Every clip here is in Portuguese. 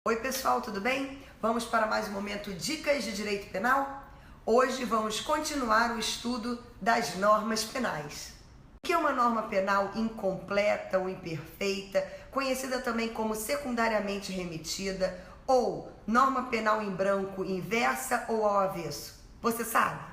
Oi pessoal, tudo bem? Vamos para mais um momento Dicas de Direito Penal? Hoje vamos continuar o estudo das normas penais. O que é uma norma penal incompleta ou imperfeita, conhecida também como secundariamente remetida ou norma penal em branco inversa ou ao avesso? Você sabe?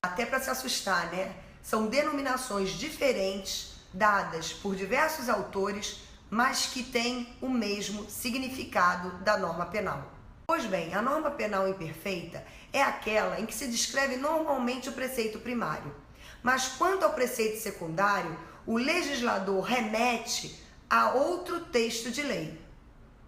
Até para se assustar, né? São denominações diferentes dadas por diversos autores, mas que têm o mesmo significado da norma penal. Pois bem, a norma penal imperfeita é aquela em que se descreve normalmente o preceito primário, mas quanto ao preceito secundário, o legislador remete a outro texto de lei.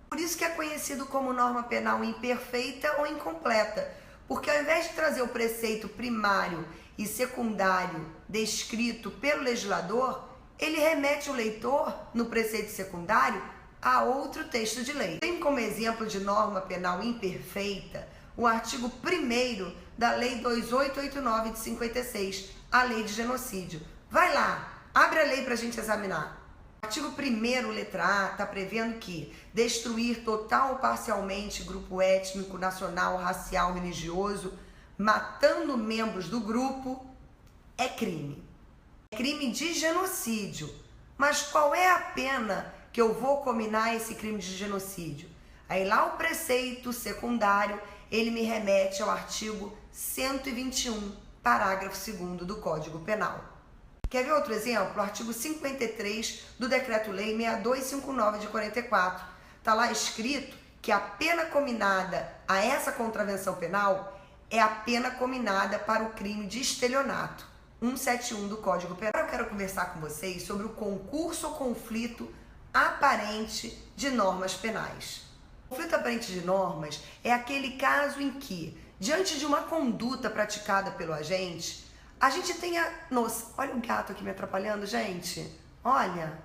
Por isso que é conhecido como norma penal imperfeita ou incompleta, porque ao invés de trazer o preceito primário e secundário descrito pelo legislador, ele remete o leitor, no preceito secundário, a outro texto de lei. Tem como exemplo de norma penal imperfeita o artigo 1º da Lei 2889 de 56, a Lei de Genocídio. Vai lá, abre a lei para a gente examinar. O artigo 1º, letra A, está prevendo que destruir total ou parcialmente grupo étnico, nacional, racial, religioso, matando membros do grupo, é crime. É crime de genocídio. Mas qual é a pena que eu vou cominar esse crime de genocídio? Aí lá o preceito secundário, ele me remete ao artigo 121, parágrafo 2º do Código Penal. Quer ver outro exemplo? O artigo 53 do Decreto-Lei 6259 de 44. Está lá escrito que a pena cominada a essa contravenção penal é a pena cominada para o crime de estelionato, 171 do Código Penal. Agora eu quero conversar com vocês sobre o concurso ou conflito aparente de normas penais. O conflito aparente de normas é aquele caso em que, diante de uma conduta praticada pelo agente, a gente tem a noção... Olha o gato aqui me atrapalhando, gente. Olha.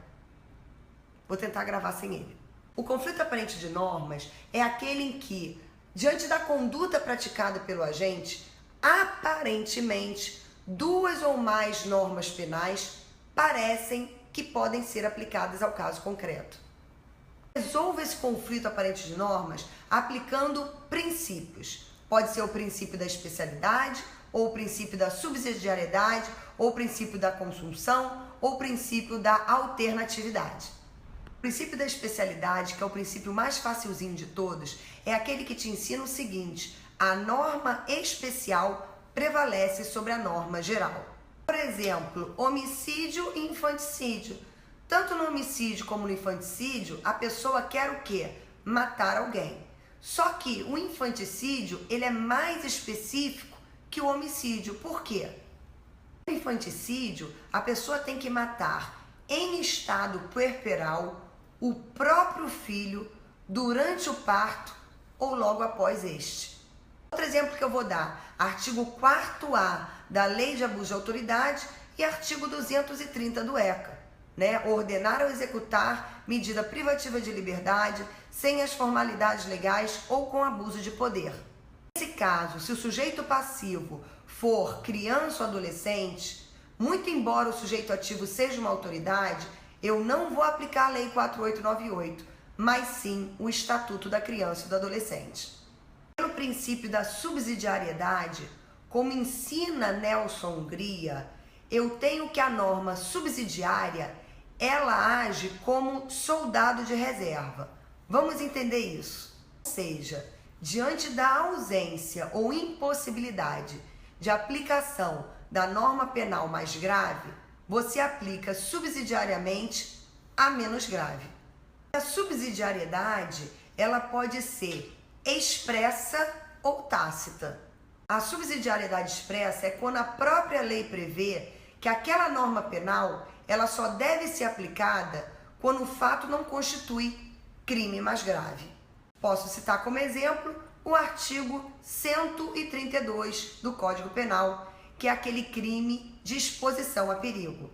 Vou tentar gravar sem ele. O conflito aparente de normas é aquele em que, diante da conduta praticada pelo agente, aparentemente, duas ou mais normas penais parecem que podem ser aplicadas ao caso concreto. Resolva esse conflito aparente de normas aplicando princípios. Pode ser o princípio da especialidade, ou o princípio da subsidiariedade, ou o princípio da consunção, ou o princípio da alternatividade. O princípio da especialidade, que é o princípio mais facilzinho de todos, é aquele que te ensina o seguinte: a norma especial prevalece sobre a norma geral. Por exemplo, homicídio e infanticídio. Tanto no homicídio como no infanticídio, a pessoa quer o quê? Matar alguém. Só que o infanticídio, ele é mais específico que o homicídio. Por quê? No infanticídio, a pessoa tem que matar em estado puerperal o próprio filho durante o parto ou logo após este. Outro exemplo que eu vou dar, artigo 4º da Lei de Abuso de Autoridade e artigo 230 do ECA, né? Ordenar ou executar medida privativa de liberdade sem as formalidades legais ou com abuso de poder. Nesse caso, se o sujeito passivo for criança ou adolescente, muito embora o sujeito ativo seja uma autoridade, eu não vou aplicar a Lei 4898, mas sim o Estatuto da Criança e do Adolescente. Pelo princípio da subsidiariedade, como ensina Nelson Hungria, eu tenho que a norma subsidiária, ela age como soldado de reserva. Vamos entender isso. Ou seja, diante da ausência ou impossibilidade de aplicação da norma penal mais grave, você aplica subsidiariamente a menos grave. A subsidiariedade, ela pode ser expressa ou tácita. A subsidiariedade expressa é quando a própria lei prevê que aquela norma penal, ela só deve ser aplicada quando o fato não constitui crime mais grave. Posso citar como exemplo o artigo 132 do Código Penal, que é aquele crime de exposição a perigo.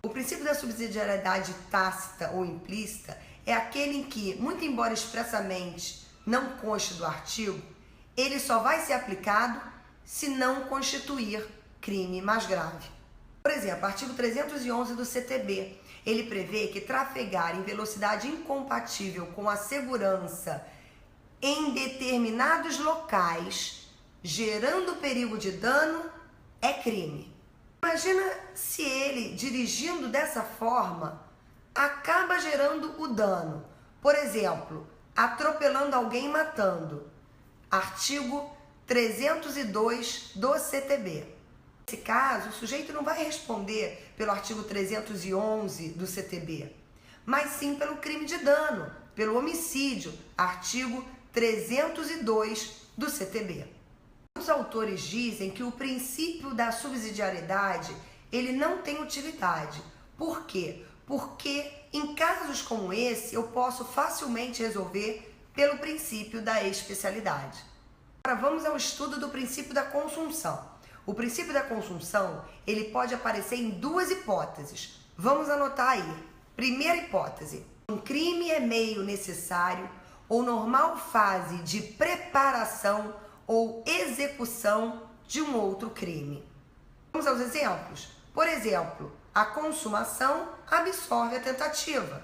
O princípio da subsidiariedade tácita ou implícita é aquele em que, muito embora expressamente não conste do artigo, ele só vai ser aplicado se não constituir crime mais grave. Por exemplo, artigo 311 do CTB, ele prevê que trafegar em velocidade incompatível com a segurança em determinados locais, gerando perigo de dano, é crime. Imagina se ele, dirigindo dessa forma, acaba gerando o dano. Por exemplo, atropelando alguém e matando. Artigo 302 do CTB. Nesse caso, o sujeito não vai responder pelo artigo 311 do CTB, mas sim pelo crime de dano, pelo homicídio, artigo 302 do CTB. Os autores dizem que o princípio da subsidiariedade, ele não tem utilidade. Por quê? Porque em casos como esse, eu posso facilmente resolver pelo princípio da especialidade. Agora vamos ao estudo do princípio da consunção. O princípio da consunção, ele pode aparecer em duas hipóteses. Vamos anotar aí. Primeira hipótese: um crime é meio necessário ou normal fase de preparação ou execução de um outro crime. Vamos aos exemplos. Por exemplo, a consumação absorve a tentativa.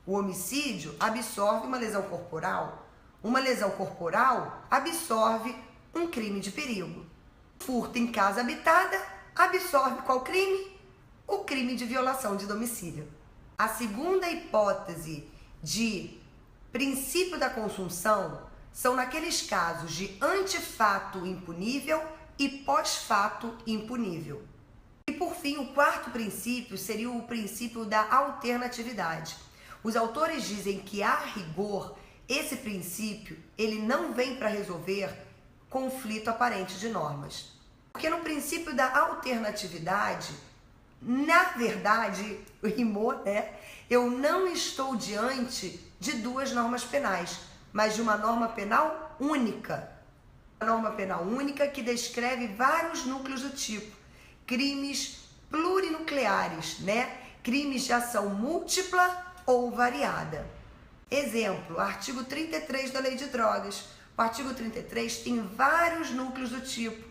O homicídio absorve uma lesão corporal. Uma lesão corporal absorve um crime de perigo. Furto em casa habitada absorve qual crime? O crime de violação de domicílio. A segunda hipótese de princípio da consunção são naqueles casos de antefato impunível e pós-fato impunível. E por fim, o quarto princípio seria o princípio da alternatividade. Os autores dizem que, a rigor, esse princípio ele não vem para resolver conflito aparente de normas. Porque no princípio da alternatividade, na verdade, rimou, né? Eu não estou diante de duas normas penais, mas de uma norma penal única. Uma norma penal única que descreve vários núcleos do tipo crimes plurinucleares, né? Crimes de ação múltipla ou variada. Exemplo, artigo 33 da Lei de Drogas. O artigo 33 tem vários núcleos do tipo.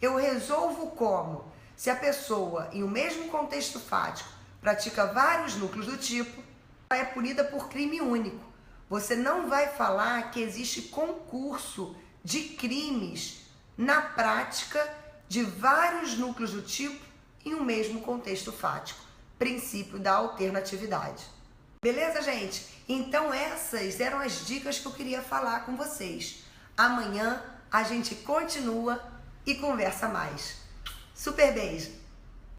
Eu resolvo como? Se a pessoa, em um mesmo contexto fático, pratica vários núcleos do tipo, ela é punida por crime único. Você não vai falar que existe concurso de crimes na prática de vários núcleos do tipo em um mesmo contexto fático. Princípio da alternatividade. Beleza, gente? Então essas eram as dicas que eu queria falar com vocês. Amanhã a gente continua e conversa mais. Super beijo!